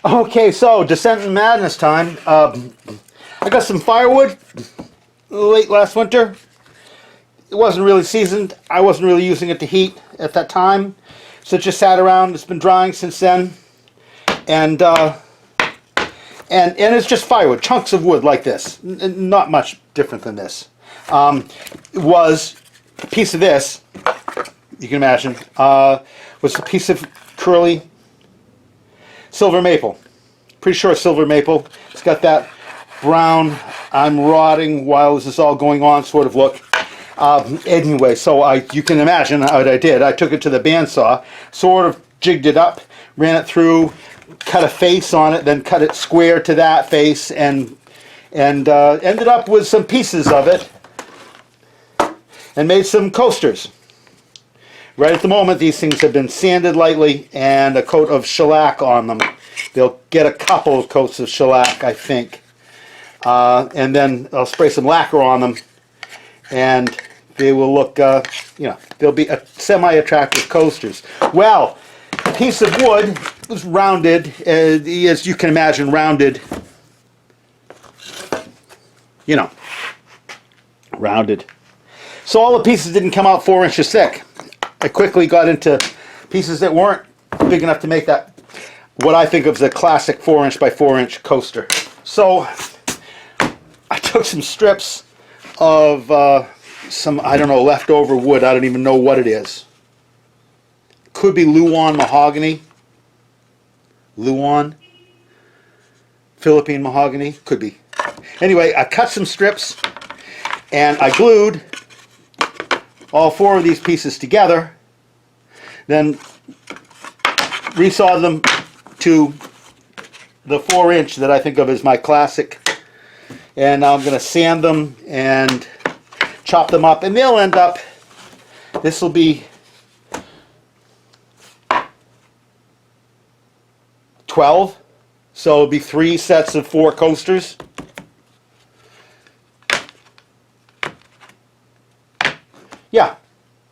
Okay, so Descent in Madness time. I got some firewood late last winter. It wasn't really seasoned. I wasn't really using it to heat at that time. So it just sat around. It's been drying since then. And it's just firewood, chunks of wood like this. Not much different than this. It was a piece of this, you can imagine, was a piece of curly silver maple. Pretty sure it's silver maple. It's got that brown, I'm rotting while this is all going on sort of look. Anyway, so you can imagine what I did. I took it to the bandsaw, sort of jigged it up, ran it through, cut a face on it, then cut it square to that face, and ended up with some pieces of it and made some coasters. Right at the moment, these things have been sanded lightly and a coat of shellac on them. They'll get a couple of coats of shellac, I think. And then I'll spray some lacquer on them, and they will look, they'll be semi-attractive coasters. Well, a piece of wood was rounded, as you can imagine, rounded. Rounded. So all the pieces didn't come out 4 inches thick. I quickly got into pieces that weren't big enough to make that, what I think of as a classic 4 inch by 4 inch coaster. So I took some strips of some, I don't know, leftover wood. I don't even know what it is. Could be Luan mahogany. Luan. Philippine mahogany. Could be. Anyway, I cut some strips and I glued all 4 of these pieces together, then resawed them to the 4 inch that I think of as my classic, and now I'm going to sand them and chop them up, and they'll end up, this will be 12, so it'll be 3 sets of 4 coasters. Yeah,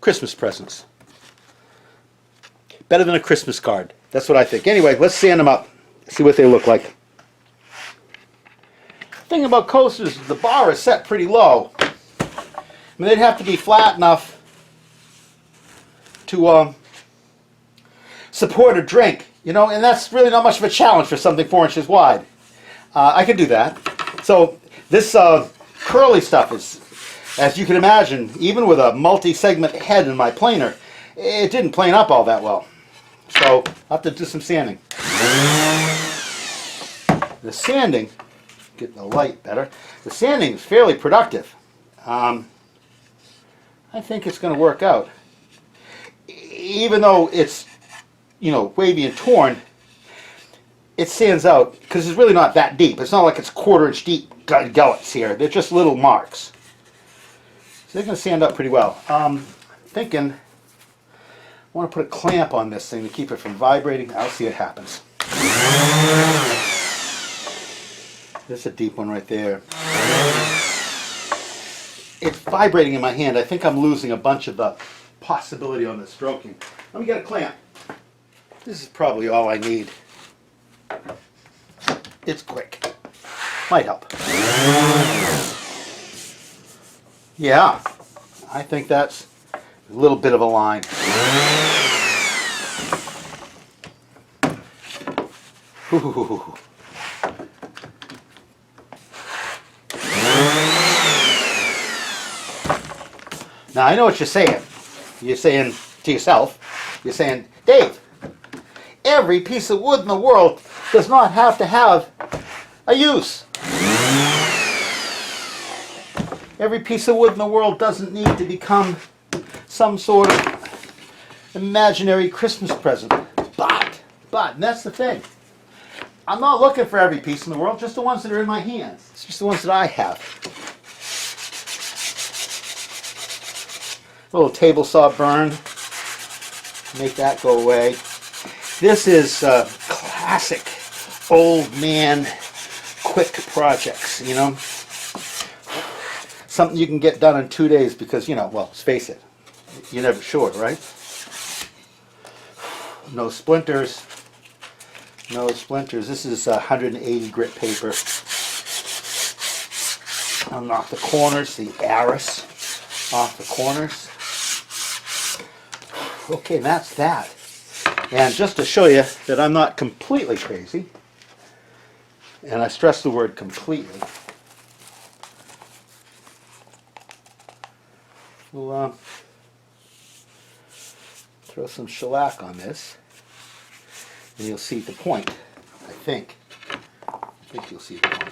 Christmas presents. Better than a Christmas card. That's what I think. Anyway, let's sand them up. See what they look like. The thing about coasters is the bar is set pretty low. I mean, they'd have to be flat enough to support a drink, and that's really not much of a challenge for something 4 inches wide. I could do that. So this curly stuff is, as you can imagine, even with a multi-segment head in my planer, it didn't plane up all that well. So I'll have to do some sanding. The sanding, getting the light better, the sanding is fairly productive. I think it's going to work out. Even though it's, wavy and torn, it sands out because it's really not that deep. It's not like it's 1/4 inch deep gullets here. They're just little marks. So they're going to sand up pretty well. Thinking I want to put a clamp on this thing to keep it from vibrating. I'll see what happens. There's a deep one right there. It's vibrating in my hand. I think I'm losing a bunch of the possibility on the stroking. Let me get a clamp. This is probably all I need. It's quick. Might help. Yeah, I think that's a little bit of a line. Ooh. Now I know what you're saying. You're saying to yourself, you're saying, Dave, every piece of wood in the world does not have to have a use. Every piece of wood in the world doesn't need to become some sort of imaginary Christmas present. But, and that's the thing. I'm not looking for every piece in the world, just the ones that are in my hands. It's just the ones that I have. A little table saw burn. Make that go away. This is classic old man quick projects, Something you can get done in 2 days because, well, let's face it, you're never sure, right? No splinters. No splinters. This is 180 grit paper. I'll knock the corners, the arris off the corners. Okay, that's that. And just to show you that I'm not completely crazy, and I stress the word completely, we'll throw some shellac on this, and you'll see the point, I think. I think you'll see the point.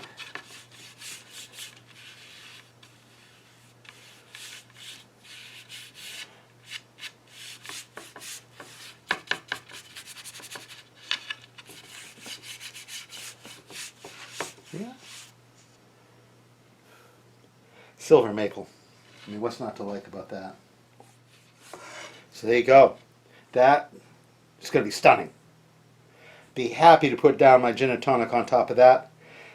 Yeah. Silver maple. I mean, what's not to like about that? So there you go. That is going to be stunning. Be happy to put down my gin and tonic on top of that.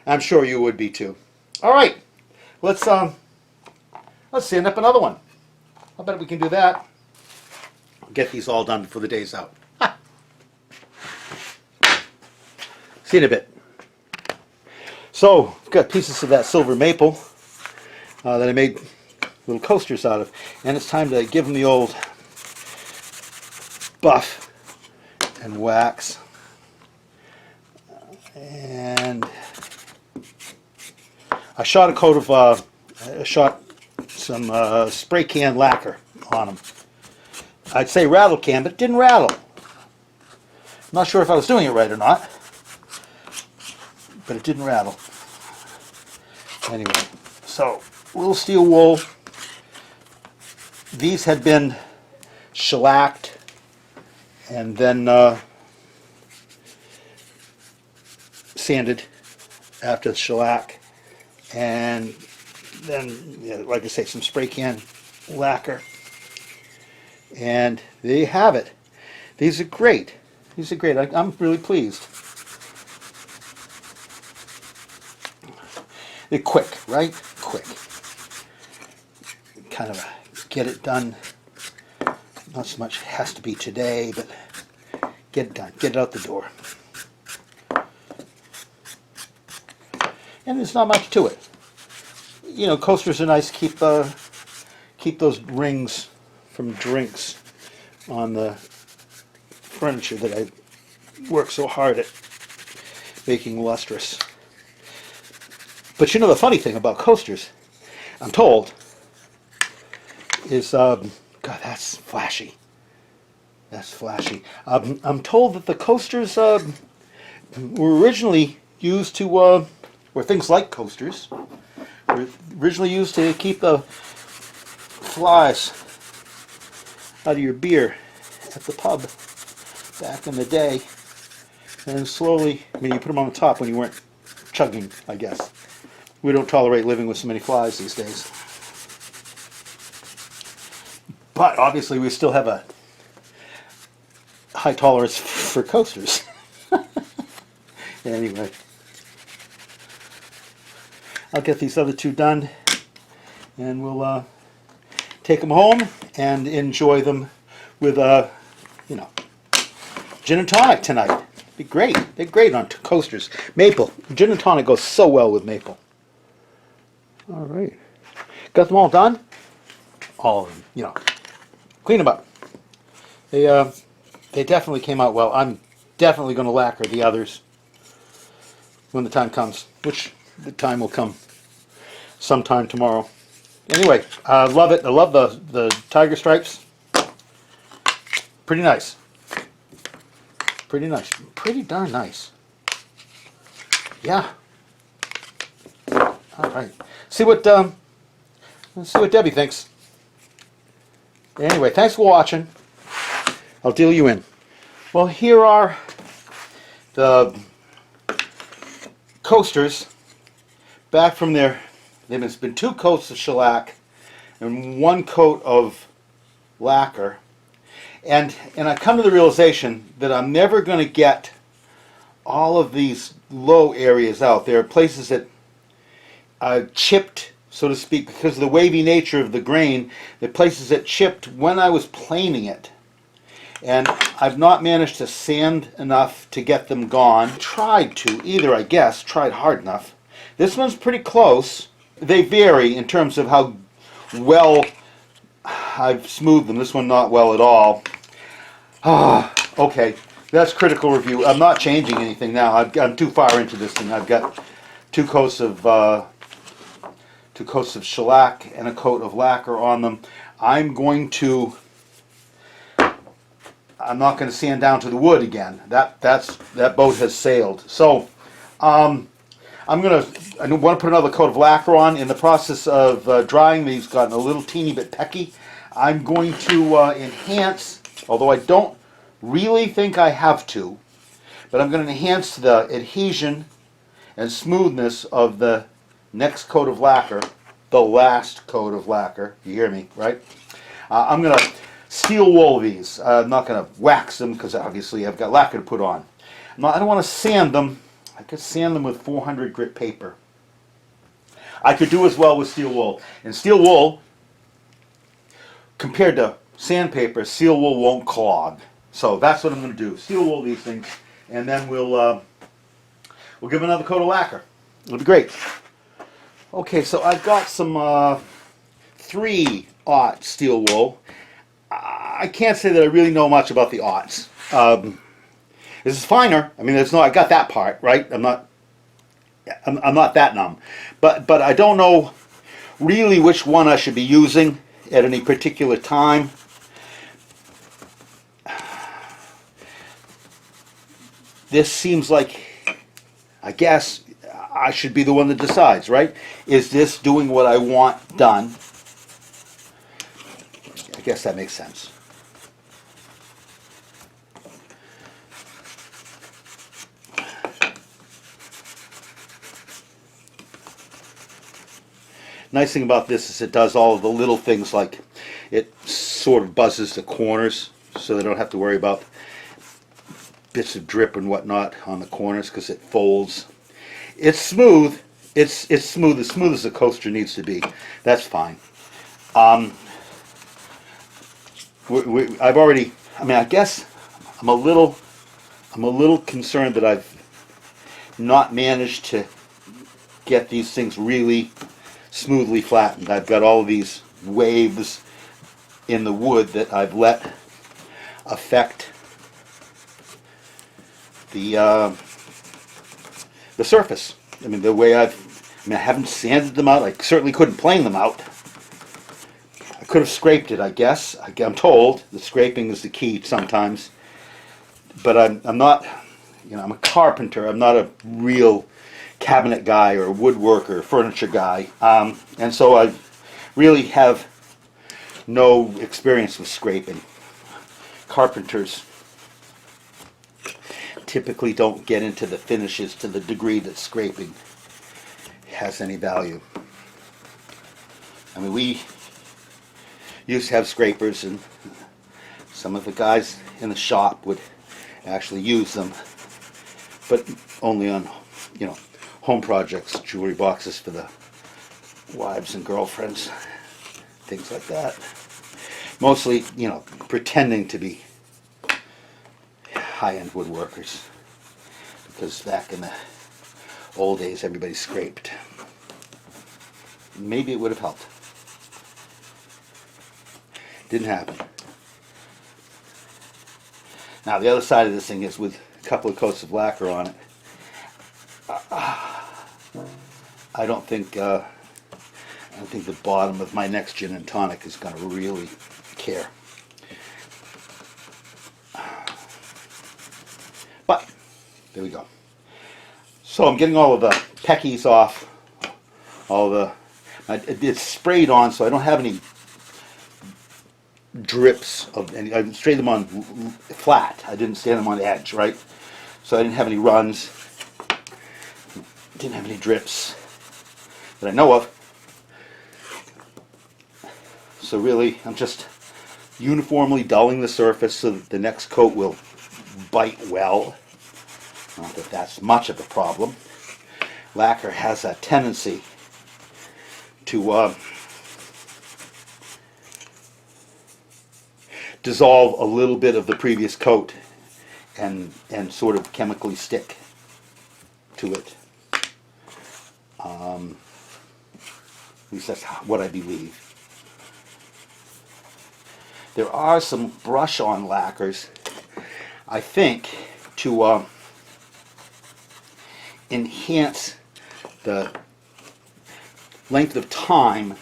I'm sure you would be too. All right, let's stand up another one. I bet we can do that. I'll get these all done before the day's out. See you in a bit. So, I've got pieces of that silver maple that I made little coasters out of, and it's time to give them the old buff and wax. And I shot a coat of, I shot some spray can lacquer on them. I'd say rattle can, but it didn't rattle. I'm not sure if I was doing it right or not, but it didn't rattle. Anyway, so little steel wool. These had been shellacked and then sanded after the shellac, and then, yeah, like I say, some spray can lacquer, and there you have it. These are great. These are great. I'm really pleased. They're quick, right? Quick. Kind of get it done. Not so much has to be today, but get it done. Get it out the door. And there's not much to it. You know, coasters are nice to keep those rings from drinks on the furniture that I work so hard at making lustrous. But you know the funny thing about coasters, I'm told, is, God, that's flashy. That's flashy. I'm told that the coasters were originally used to, or things like coasters, were originally used to keep the flies out of your beer at the pub back in the day. And slowly, I mean, you put them on the top when you weren't chugging, I guess. We don't tolerate living with so many flies these days. But obviously we still have a high tolerance for coasters. Anyway, I'll get these other two done, and we'll take them home and enjoy them with you know, gin and tonic tonight. Be great. They're great on coasters. Maple. Gin and tonic goes so well with maple. All right. Got them all done? All of them, you know. Clean them up. They definitely came out well. I'm definitely going to lacquer the others when the time comes, which the time will come sometime tomorrow. Anyway, I love it. I love the tiger stripes. Pretty nice. Pretty nice. Pretty darn nice. Yeah. All right. Let's see what Debbie thinks. Anyway, thanks for watching. I'll deal you in. Well, here are the coasters back from their. There's been 2 coats of shellac and 1 coat of lacquer, and I come to the realization that I'm never going to get all of these low areas out. There are places that chipped, so to speak, because of the wavy nature of the grain. The places that chipped when I was planing it, and I've not managed to sand enough to get them gone. Tried to, either I guess, tried hard enough. This one's pretty close. They vary in terms of how well I've smoothed them. This one not well at all. Okay, that's critical review. I'm not changing anything now. I'm too far into this thing. I've got two coats of shellac and a coat of lacquer on them. I'm not going to sand down to the wood again. That boat has sailed. So I want to put another coat of lacquer on. In the process of drying, these gotten a little teeny bit pecky. I'm going to enhance, although I don't really think I have to, but I'm going to enhance the adhesion and smoothness of the next coat of lacquer, the last coat of lacquer. You hear me, right? I'm going to steel wool these. I'm not going to wax them because obviously I've got lacquer to put on. I don't want to sand them. I could sand them with 400 grit paper. I could do as well with steel wool. And steel wool, compared to sandpaper, steel wool won't clog. So that's what I'm going to do. Steel wool these things, and then we'll give them another coat of lacquer. It'll be great. Okay, so I've got some 3/0 steel wool. I can't say that I really know much about the aughts. This is finer. I mean, I got that part right. I'm not that numb, but I don't know really which one I should be using at any particular time. This seems like, I guess, I should be the one that decides, right? Is this doing what I want done? I guess that makes sense. Nice thing about this is it does all of the little things, like it sort of buzzes the corners so they don't have to worry about bits of drip and whatnot on the corners because it folds. It's smooth. It's smooth as a coaster needs to be. That's fine. I've already. I mean, I guess I'm a little concerned that I've not managed to get these things really smoothly flattened. I've got all of these waves in the wood that I've let affect the surface. I mean, the way I haven't sanded them out. I certainly couldn't plane them out. I could have scraped it, I guess. I'm told the scraping is the key sometimes. But I'm not, I'm a carpenter. I'm not a real cabinet guy or a woodworker, furniture guy. And so I really have no experience with scraping. Carpenters typically don't get into the finishes to the degree that scraping has any value. I mean, we used to have scrapers, and some of the guys in the shop would actually use them, but only on, home projects, jewelry boxes for the wives and girlfriends, things like that. Mostly, pretending to be high-end woodworkers, because back in the old days everybody scraped. Maybe it would have helped. Didn't happen. Now the other side of this thing is with a couple of coats of lacquer on it. I don't think the bottom of my next gin and tonic is going to really care. But there we go. So I'm getting all of the peckies off. It's sprayed on, so I don't have any drips of any. I sprayed them on flat. I didn't stand them on the edge, right? So I didn't have any runs. Didn't have any drips that I know of. So really, I'm just uniformly dulling the surface so that the next coat will bite well. Not that that's much of a problem. Lacquer has a tendency dissolve a little bit of the previous coat and sort of chemically stick to it. At least that's what I believe. There are some brush-on lacquers, I think, to enhance the length of time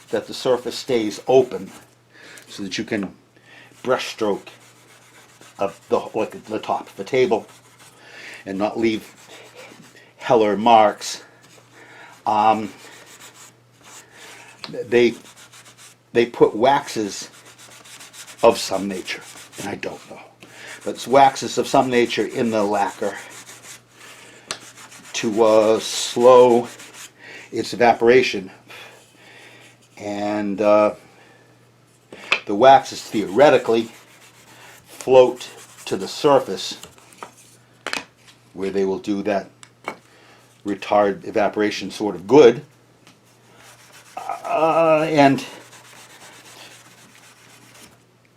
that the surface stays open, so that you can brush stroke up the top of the table and not leave heller marks. They put waxes of some nature, and I don't know, but it's waxes of some nature in the lacquer to slow its evaporation, and the waxes theoretically float to the surface where they will do that retard evaporation sort of good, and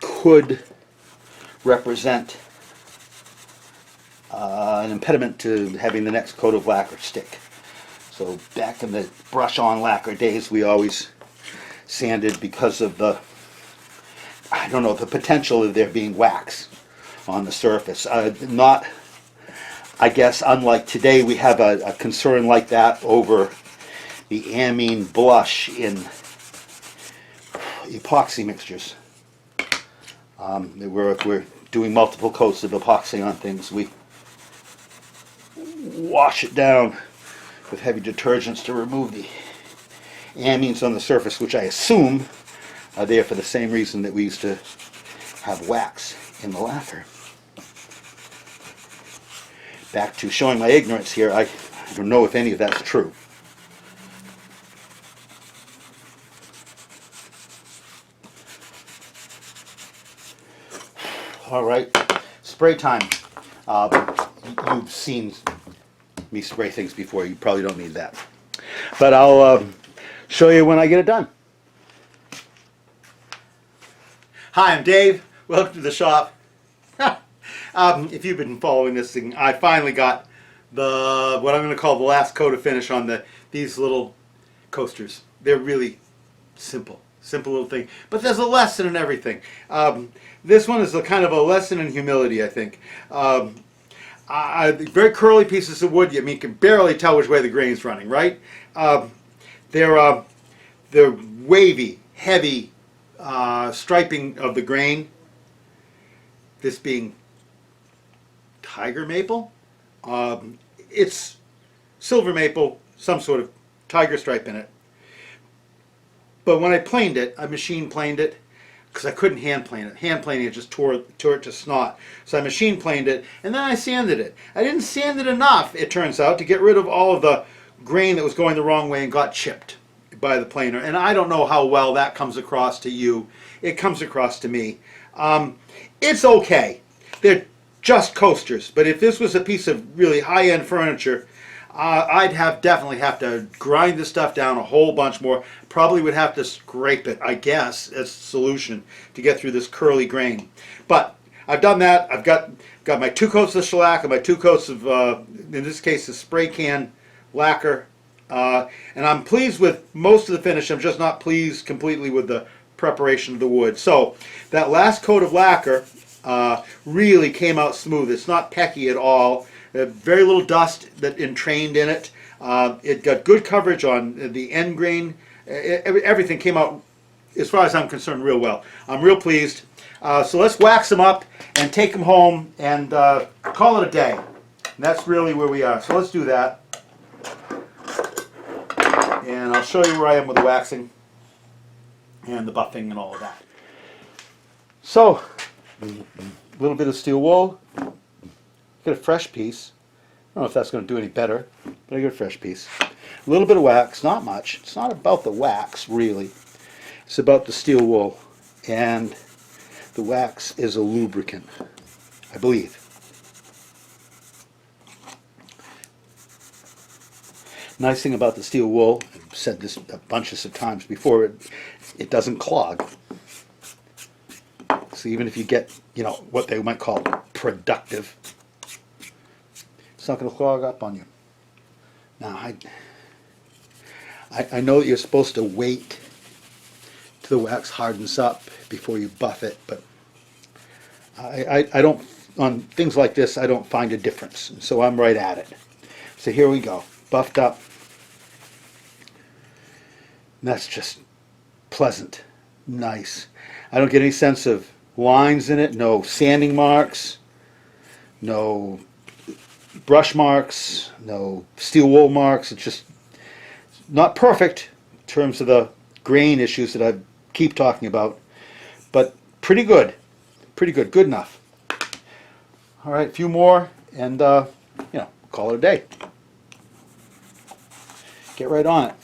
could represent an impediment to having the next coat of lacquer stick. So back in the brush-on lacquer days, we always sanded because of the, I don't know, the potential of there being wax on the surface. Not, I guess, unlike today, we have a concern like that over the amine blush in epoxy mixtures. If we're doing multiple coats of epoxy on things, we wash it down with heavy detergents to remove the amines on the surface, which I assume are there for the same reason that we used to have wax in the lacquer. Back to showing my ignorance here, I don't know if any of that's true. All right, spray time. You've seen me spray things before. You probably don't need that. But I'll show you when I get it done. Hi, I'm Dave. Welcome to the shop. If you've been following this thing, I finally got what I'm going to call the last coat of finish on these little coasters. They're really simple little thing, but there's a lesson in everything. This one is a kind of a lesson in humility, I think. Very curly pieces of wood. I mean, you can barely tell which way the grain's running, right? They're wavy, heavy striping of the grain. This being tiger maple. It's silver maple, some sort of tiger stripe in it. But when I planed it, I machine planed it, because I couldn't hand plane it. Hand planing it just tore it to snot. So I machine planed it, and then I sanded it. I didn't sand it enough, it turns out, to get rid of all of the grain that was going the wrong way and got chipped by the planer. And I don't know how well that comes across to you. It comes across to me. It's okay. They're just coasters. But if this was a piece of really high-end furniture, I'd definitely have to grind this stuff down a whole bunch more. Probably would have to scrape it, I guess, as a solution to get through this curly grain. But I've done that. I've got my 2 coats of shellac and my 2 coats of, in this case, the spray can lacquer. And I'm pleased with most of the finish. I'm just not pleased completely with the preparation of the wood. So that last coat of lacquer really came out smooth. It's not pecky at all. Very little dust that entrained in it. It got good coverage on the end grain. Everything came out, as far as I'm concerned, real well. I'm real pleased. So let's wax them up and take them home and call it a day. And that's really where we are. So let's do that. And I'll show you where I am with the waxing and the buffing and all of that. So, a little bit of steel wool. Get a fresh piece. I don't know if that's going to do any better, but I get a fresh piece. A little bit of wax, not much. It's not about the wax, really. It's about the steel wool. And the wax is a lubricant, I believe. Nice thing about the steel wool, I've said this a bunch of times before, it doesn't clog. So even if you get, you know, what they might call productive, it's not going to clog up on you. Now, I know that you're supposed to wait till the wax hardens up before you buff it, but I don't, on things like this, I don't find a difference. And so I'm right at it. So here we go, buffed up. And that's just pleasant, nice. I don't get any sense of lines in it, no sanding marks, no brush marks, no steel wool marks. It's just not perfect in terms of the grain issues that I keep talking about, but pretty good, good enough. All right, a few more, and you know, call it a day. Get right on it.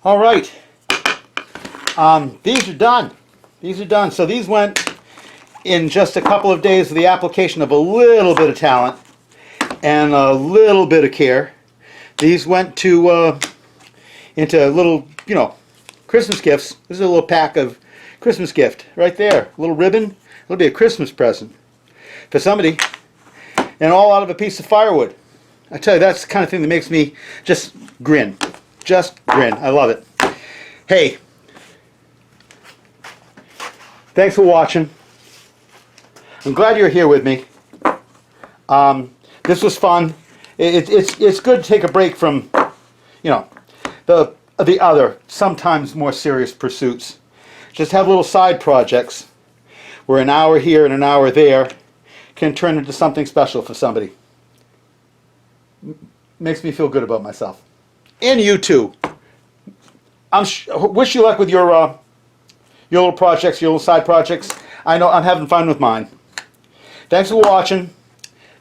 All right, these are done. These are done. So these went in just a couple of days with the application of a little bit of talent and a little bit of care. These went to into little, you know, Christmas gifts. This is a little pack of Christmas gift right there. A little ribbon. It'll be a Christmas present for somebody, and all out of a piece of firewood. I tell you, that's the kind of thing that makes me just grin. Just grin. I love it. Hey, thanks for watching. I'm glad you're here with me. This was fun. It's good to take a break from, you know, the other, sometimes more serious pursuits. Just have little side projects where an hour here and an hour there can turn into something special for somebody. Makes me feel good about myself. And you too. Wish you luck with your little projects, your little side projects. I know I'm having fun with mine. Thanks for watching.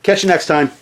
Catch you next time.